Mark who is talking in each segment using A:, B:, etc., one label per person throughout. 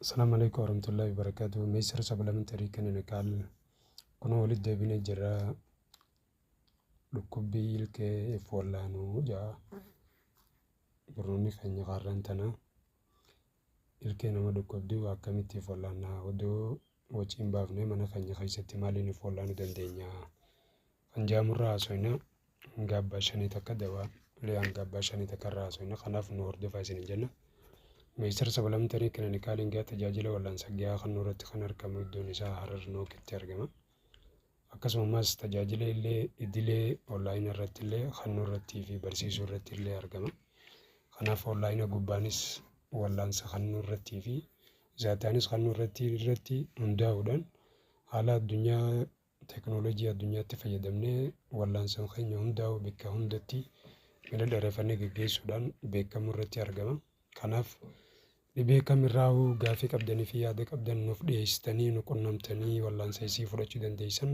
A: السلام عليكم ورحمة الله وبركاته. ميسر سبلا من تريكن نقال كنا ولد دبين جرا لكوبي لك فولانو جا بروني خني قارنتنا ilke nama dhukkubduu akkamitti follaannaa odoo waciin baafnee mana keenya keessatti maaliin follaanuu dandeenya kan jaamurraa haasofna hanga abbaa shanii takka dawaa illee hanga abbaa shanii takka irraa haasofna kanaaf nu hordofaa isin jenna meestar sabalamtanii kilinikaaleen gaa tajaajila wallaansa gahaa kan nurratti kan argamu iddoon isaa Harar Nookitti argama akkasumas tajaajila illee idilee onlaayinii irratti illee kan nurratti fi barsiisuu irratti illee argama kanaaf onlaayinii gubbaanis wallaansa kan nurratti fi zaataanis kan nurratti hundaa'uudhaan haala addunyaa teknoolojii addunyaatti fayyadamnee wallaansa keenya hundaa'u bakka hundatti mala dheereffannee gaggeessuudhaan beekamu irratti argama. Kanaaf dhibee kamirraa'uu gaafii qabdanii fi yaada qabdan nuuf dhiyeessitanii nu qunnamtanii wallaansa isii fudhachuu dandeessan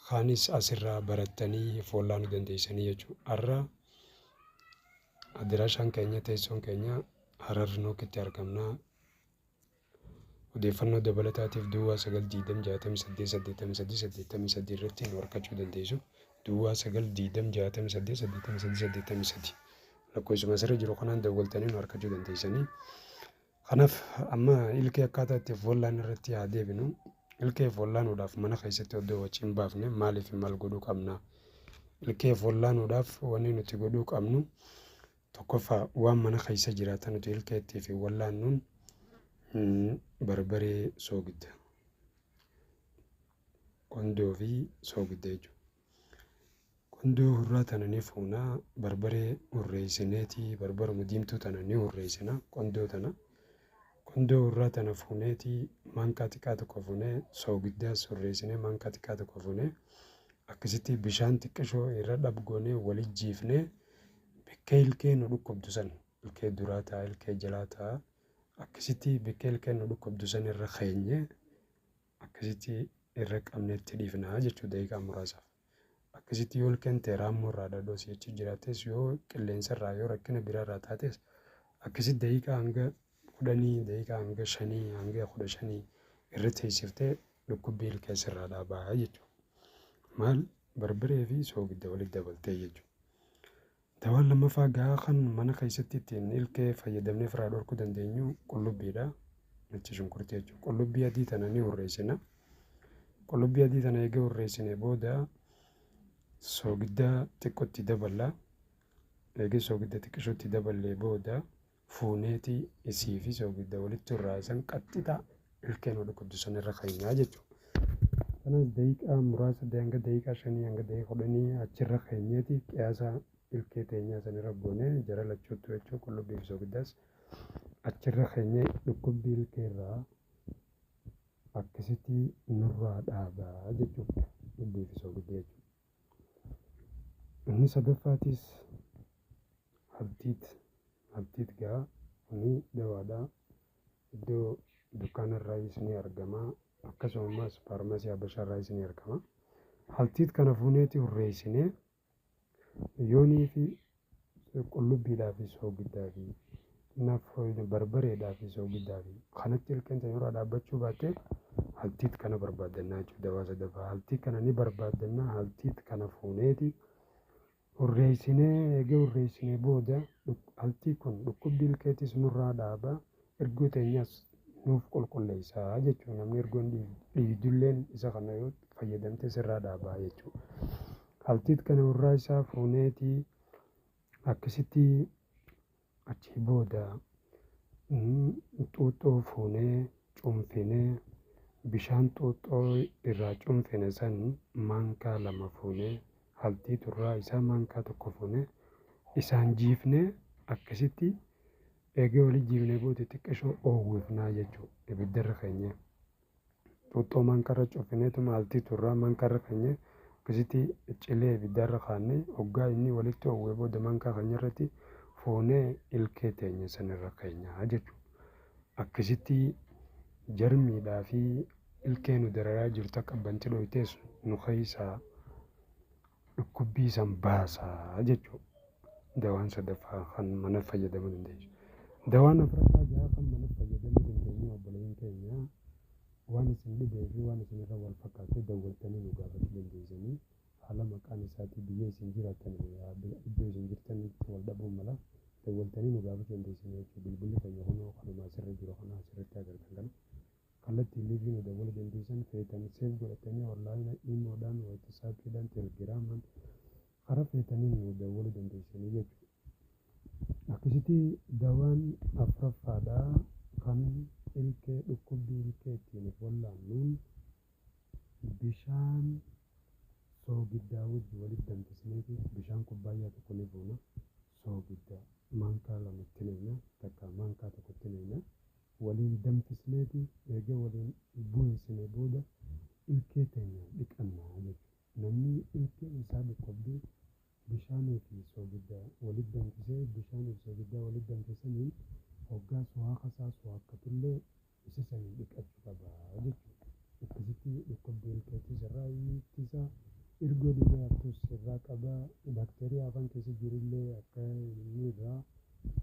A: kaanis asirraa barattanii follaanuu dandeessanii jechuudha. Har'a adiraashaan keenya teessoon keenya Harar Nookitti argamna. Odeeffannoo dabalataatiif duwwaa 920688883 irratti nu argachuu dandeessu. Duwwaa 920688883 lakkoofsuma asirra jiru kanaan dawwaltanii nu argachuu dandeessanii. Kanaaf amma ilkee akkaataa itti follaan irratti haa deebinu. Ilkee follaanuudhaaf mana keessatti oddoo waciin baafne maaliif maal godhuu qabna? Ilkee follaanuudhaaf wanni nuti godhuu qabnu tokkoffaa waan mana keessa jiraatan nuti ilkeettii fi wallaannuun barbaree soogidda qondoo fi soogidda jechuudha. Qondoo hurraa tana ni fuunaa barbaree hurreessineeti barbaruma diimtuu tana ni hurreessina qondoo tana. Qondoo hurraa tana fuuneeti maankaa xiqqaa tokko fuunee soogiddaas hurreessinee maankaa xiqqaa tokko fuunee akkasitti bishaan xiqqashoo irra dhabgoonee walitti jiifnee bikkee ilkee nu dhukkubdu san ilkee duraa ta'a ilkee jalaa ta'a akkasitti bikkee ilkee nu dhukkubdu san irra keenyee akkasitti irra qabneetti dhiifnaa jechuudha daqiiqaa muraasaaf. Akkasitti yoo ilkeen teeraammoo irraa dhadhoos jechuu jiraates yoo qilleensa irraa yoo rakkina biraa irraa taates akkasitti daqiiqaa hanga 10 daqiiqaa hanga 5 hanga 15 irra teessiftee dhukkubbii ilkee sirraa dhaabaa jechuudha. Maal barbaree fi soogidda walitti dabaltee jechuudha. Dawaan lammaffaa gahaa kan mana keessatti ittiin ilkee fayyadamnee firaa dhorkuu dandeenyu qullubbiidha. Nyaata shunkurtii jechuudha. Qullubbii adii tana ni hurreessina. Qullubbii adii tana egaa hurreessine booda soogidda xiqqootti daballa. Egaa soogidda xiqqishootti daballee booda fuuneeti isii fi soogidda walitti hurraasan qaxxixa ilkeen wal dhukkubdu san irra keenyaa jechuudha. Kanas daqiiqaa muraasa hanga daqiiqaa 5 hanga daqiiqaa 10 achirra keenyeeti qiyaasa ilkee teenyaa sanirra goonee jara lachuutu jechuudha qullubbii fi soogiddaas achirra keenyee dhukkubbii ilkeerraa akkasitti nurraa dhaabaa jechuudha qullubbii fi soogidda jechuudha. Inni sadaffaatis habtiit gahaa kuni dawaadhaa iddoo dukkaanarraayis ni argama akkasumas faarmaasii habashaarraayis ni argama. Habtiit kana fuuneeti hurreessinee yoonii fi qullubbiidhaa fi soogiddaa fi barbareedhaa fi soogiddaa fi kanatti ilkeen irraa dhaabbachuu baattee habtiit kana barbaaddannaa jechuudha. Dawaa sadaffaa habtiit kana ni barbaaddannaa habtiit kana fuuneeti hurreessinee egaa hurreessinee booda habtiit kun dhukkubbii ilkeetis nurraa dhaabaa ergoo teenyaas nuuf qulqulleessaa jechuudha. Namni ergoon dhiigdulleen isa kana yoo fayyadamte sirraa dhaabaa jechuudha. Habtiit kana hurraa isaa fuuneeti akkasitti achii booda xuuxxoo fuunee cuunfinee bishaan xuuxxoo irraa cuunfine san maankaa 2 fuunee habtiit hurraa isaa maankaa 1 fuunee isaan jiifnee akkasitti eegee walii jiifnee booda xiqqashoo oowwifnaa jechuudha. Ibiddarra keenyee xuuxxoo maankaarra cuunfineetuma habtiit hurraa maankaarra keenyee akkasitti cilee ibiddarra kaannee hoggaa inni walitti oowwee booda maankaa keenya irratti fuunee ilkee teenya sanirra keenyaa jechuudha. Akkasitti jarmiidhaa fi ilkee nu dararaa jirtu akka banti dhoyitees nu keessaa dhukkubbii san baasaa jechuudha. Dawaan sadaffaa kan mana fayyadamuu dandeessu. Dawaan afuraffaa gahaa kan mana fayyadamuu dandeenyu obboleessa. waan isin dhibee fi waan isin irra wal fakkaate dawwaltanii nu gaafachuu dandeessanii haala maqaan isaatii biyya isin jiraattan iddoo isin jirtanitti wal dhabuu mala dawwaltanii nu gaafachuu dandeessanii jechuudha. Bilbilli keenya kunoo kanuma asirra jiru kana asirratti agartan kana kallattii liivii nu dawwaluu dandeessan feetan seef godhatanii onlaayina iimoodhaan waatisaappiidhaan teelegiraamaan karaa feetanii nu dawwaluu dandeessanii jechuudha. Akkasitti dawaan afuraffaadhaa kan ilkee dhukkubbii ilkee ittiin wallaannuun bishaan soogiddaa wajji walitti danfisneeti bishaan kubbaayyaa tokko ni fuuna soogiddaa maankaa lamatti neenya takka maankaa tokkotti neenya waliin danfisneeti eega waliin bu'eessine booda ilkee teenya dhiqannaa jechuudha. Namni ilkee isaa dhukkubbii bishaanii fi soogiddaa walitti danfisee bishaanii fi soogiddaa walitti danfisaniin hoggaa su'aa kasaa su'aakkatullee isa sanii dhiqachuu qaba jechuudha. Akkasitti dhukkubbii ilkeetis irraa ittisa ergoo dhibee haftus irraa qaba baakteeriyaa afaan keessa jirullee akka inni irraa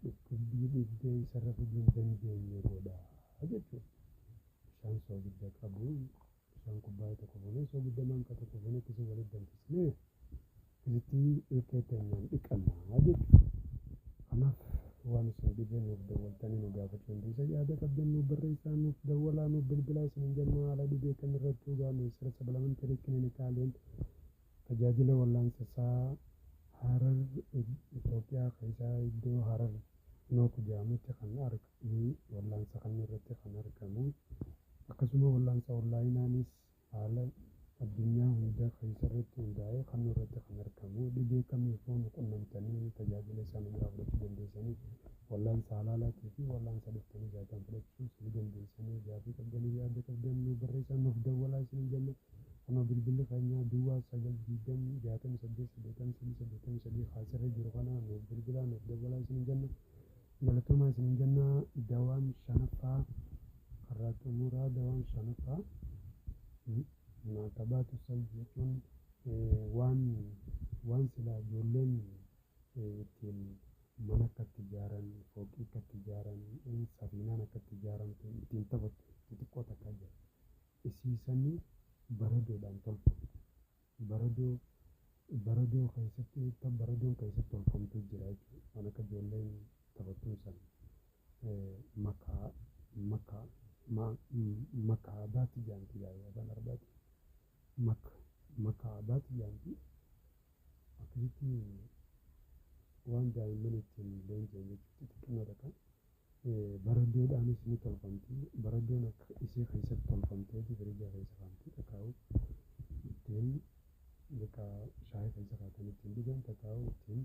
A: dhukkubbii dhibee isarra fiduu hin dandeenye godha jechuudha. Bishaan soogidda qabu bishaan kubbaayyaa tokko fuunee soogidda maankaa tokko fuunee akkasii walitti danfisnee akkasitti ilkee teenyaan dhiqannaa jechuudha. Kanaaf waan isin dhibee nuuf dawwaltanii nu gaafachuu dandeessan yaada qabdan nuuf barreessaa nuuf dawwalaa nuuf bilbilaa isin jenna haala dhibee kan irratti dhugaa ministeera sabalamentary kilinikaaleen tajaajila wallaansa isaa Harar Itoophiyaa keessaa iddoo Harar Nootu jedhamutti kan argamu wallaansa kan irratti kan argamu akkasuma wallaansa onlaayinaanis haala addunyaa hunda keessatti hundaa'ee kan irratti kan argamu dhibee kamiifuu nu qunnamtanii tajaajila isaanii biraa fudhachuu dandeessanii wallaansa halaalaatii fi wallaansa dhuftanii jaataan fudhachuus ni dandeessanii gaafii qabdanii yaada qabdan nu barreessaa nuuf dawwalaa isin jenna. Kana bilbilli keenya duwwaa 968 haasirra jiru kana nuuf bilbilaa nuuf dawwalaa isin jenna. Galatooma isin jenna. Dawaan shanaffaa karraa xumuraa dawaan shanaffaa Maakabaatu salphii jechuun waan silaa ijoolleen ittiin mana akkatti ijaaran, fooqii akkatti ijaaran, safiinaan akkatti ijaaramtu ittiin taphatu xixiqqoo takka jira. Isiisanii baradoodhaan tolfamu. Baradoo keessatti baradoon keessatti tolfamtu jira jechuudha. Waan akka ijoolleen taphattuun san makaabaati jedhamti afaan Arabaati. Makaabaati jedhamti. Akkasitti waan daa'imman ittiin leenji'an jechuudha xixiqqinoodha kan. Baradoodhaanis ni tolfamti. Baradoon akka ishee keessatti tolfamteeti firiija keessa kaa'amti takaa'u ittiin shaayii keessa kaa'atan ittiin dhugan takaa'u ittiin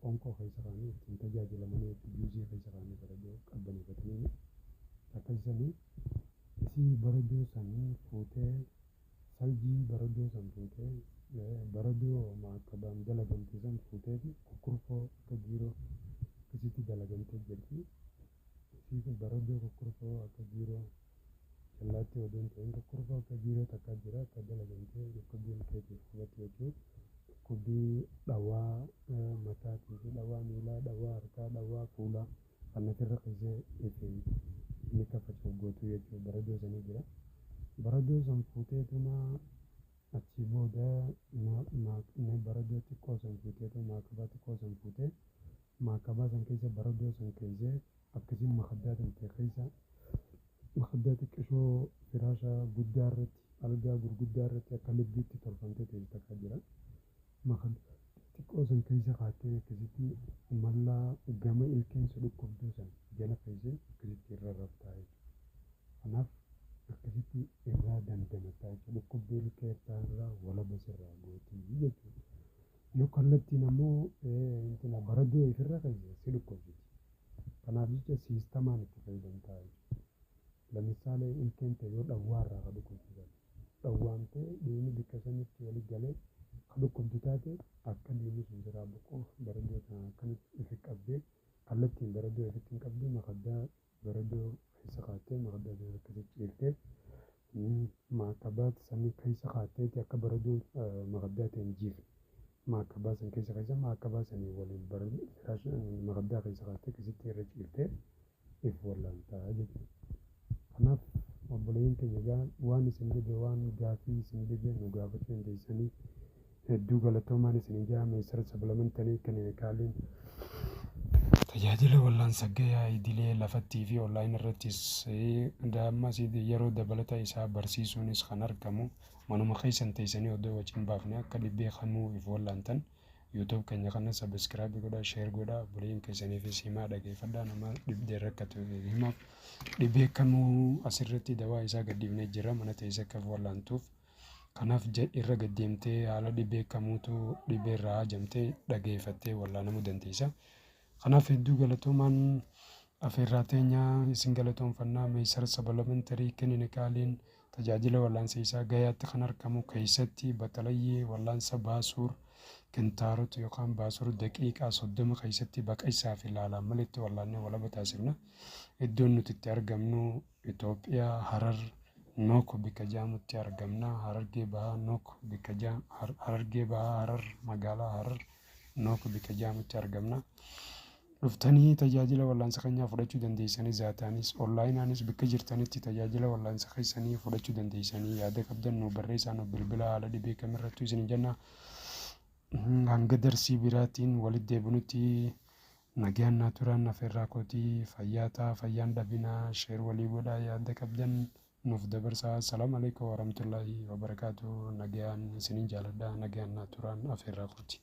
A: qoonqoo keessa kaa'anii ittiin tajaajilamanii juuzii keessa kaa'anii baradoo qabbaneeffatanii akkasisanii isii baradoo sanii fuutee saljii baradoo san fuutee baradoo maakabaan dalagamte san fuuteeti kukkurfoo akka giiroo akkasitti dalagamtee jirti. Isii baradoo kukkurfoo akka giiroo jallaatti odoon ta'in kukkurfoo akka giiroo takka jira akka dalagamtee dhukkubbii ilkeetiif hubatu jechuudha. Dhukkubbii dhawaa mataatii fi dhawaa miilaa, dhawaa harkaa, dhawaa fuulaa kan asirra keessee ittiin ni kaffachuu gootu jechuudha. Baradoo sanii jira. Baradoo san fuuteetuma achi booda baradoo xiqqoo san fuuteetu maakabaa xiqqoo san fuutee maakabaa san keessa baradoo san keessee akkasiin makaddaa ta'e keessa makaddaa xiqqishoo firaasha guddaa irratti algaa gurguddaa irratti akka libbiitti tolfamtee ta'e takka jira. Makaddaa xiqqoo san keessa kaatee akkasitti mallaa gama ilkeensa dhukkubduu san jala keessee akkasitti irra raftaa jechuudha. Kanaaf akkasitti irraa dandamataa jechuudha. Dhukkubbii ilkee irraa walaba sirraa gootii jechuudha. Yoo kallattiin ammoo baradoo ifirra keessee si dhukkubsiti. Kanaaf jecha siistamaan itti fayyadamtaa jechuudha. Lamisaale ilkeen ta'e yoo dhawwaa irraa ka dhukkubsisan. Dhawwaan ta'e dhiigni bakka sanitti walii galee ka dhukkubdu taate akka dhiigni sun biraa buquuf baradoo kana akkamitti ifi qabdee kallattiin baradoo ifitti hin qabdee makaddaa baradoo keessa kaatee makaddaa sana akkasitti ciirtee maakabaati sanii keessa kaateeti akka baradoon makaddaa ta'e hin jiifne. Maakabaa san keessa maakabaa sanii waliin makaddaa keessa kaatee akkasitti irra ciirtee if wallaantaa jechuudha. Kanaaf waan isin dhibe waan gaafii isin dhibe nu gaafachuu dandeessanii hedduu galatoomaan isin ijaa meessara sablamantanii kan kaaliin tajaajila wallaansa gahaa idilee lafattii fi onlaayinii irrattis ammas yeroo dabalata isaa barsiisuunis kan argamu manuma keessan teessanii oddoo wajjin baafne akka dhibbee kamuu if wallaantan YouTube keenya kana subscribe godhaa share godhaa buleen keessanii fi simaa dhageeffadhaa nama dhibdee rakkatu himaaf dhibbee kamuu asirratti dawaa isaa gadhiifnee jira mana teessee akka wallaantuuf kanaaf irra gaddeemtee haala dhibbee kamuutu dhibbee irraa hajamtee dhageeffattee wallaanamuu dandeessa. Kanaaf hedduu galatoomaan afeerraa teenyaa isin galatoonfannaa meessara sablamentarii kennine kaaliin tajaajila wallaansa isaa gayaatti kan argamu keessatti baxalayyee wallaansa baasuur kentaarota yookaan baasuur daqiiqaa 30 keessatti baqa isaa fi ilaalaan malitti wallaannee walaba taasifna. Iddoon nuti itti argamnu Itoophiyaa Harar Nook bikka jaamutti argamna. Harargee bahaa Nook bikka Harargee bahaa Harar magaalaa Harar Nook bikka jaamutti argamna. Dhuftanii tajaajila wallaansa keenyaa fudhachuu dandeessanii zaataanis onlaayinaanis bakka jirtanitti tajaajila wallaansa keessanii fudhachuu dandeessanii yaada qabdan nu barreessaa nu bilbila haala dhibee kamirrattuu isin jenna. Hanga darsii biraatiin walitti deebinutti nagaan naa turaan afeerraa kootii fayyaataa fayyaan dhabinaa sheer walii godhaa yaada qabdan nuuf dabarsaa. Assalaamu alaikum warahmatullaahi wabarakaatu. Nagaan isinin jaaladha nagaan naa turaan afeerraa kooti.